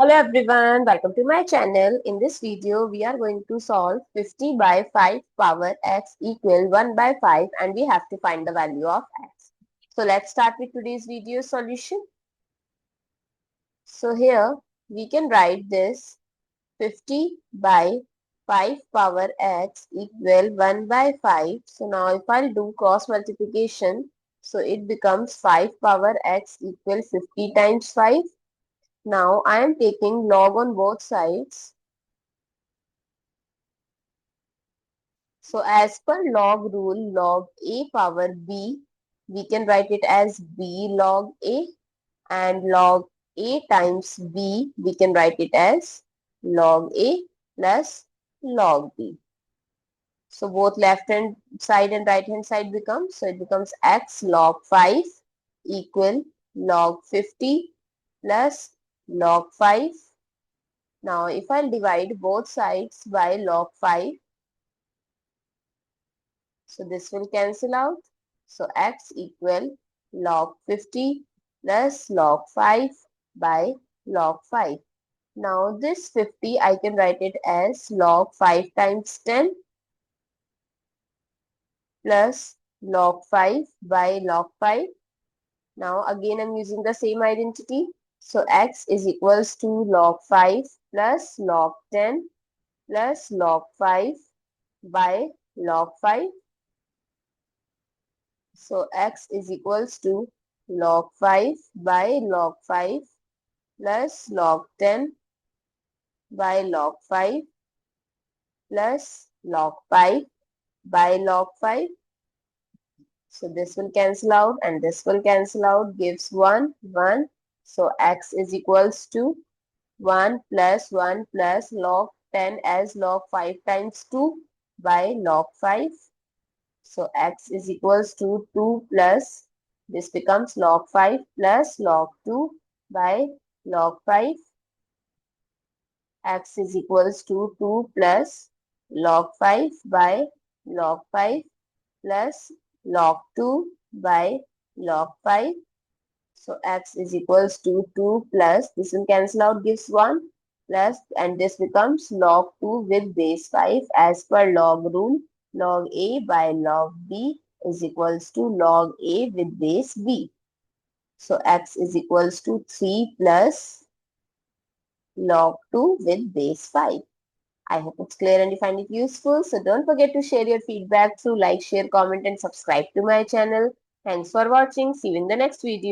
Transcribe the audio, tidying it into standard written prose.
Hello everyone, welcome to my channel. In this video, we are going to solve 50 by 5 power x equal 1 by 5 and we have to find the value of x. So let's start with today's video solution. So here we can write this 50 by 5 power x equal 1 by 5. So now if I'll do cross multiplication, so it becomes 5 power x equal 50 times 5. Now I am taking log on both sides. So as per log rule, log a power b, we can write it as b log a, and log a times b, we can write it as log a plus log b. So both left hand side and right hand side becomes, so it becomes x log 5 equal log 50 plus log 5. Now if I'll divide both sides by log 5, so this will cancel out. So x equal log 50 plus log 5 by log 5. Now this 50 I can write it as log 5 times 10 plus log 5 by log 5. Now again I'm using the same identity. So x is equals to log 5 plus log 10 plus log 5 by log 5. So x is equals to log 5 by log 5 plus log 10 by log 5 plus log 5 by log 5. So this will cancel out and this will cancel out, gives 1, 1. So x is equals to 1 plus 1 plus log 10 as log 5 times 2 by log 5. So x is equals to 2 plus, this becomes log 5 plus log 2 by log 5. X is equals to 2 plus log 5 by log 5 plus log 2 by log 5. So x is equals to 2 plus, this will cancel out, gives 1 plus, and this becomes log 2 with base 5 as per log rule. Log a by log b is equals to log a with base b. So x is equals to 3 plus log 2 with base 5. I hope it's clear and you find it useful. So don't forget to share your feedback through like, share, comment and subscribe to my channel. Thanks for watching. See you in the next video.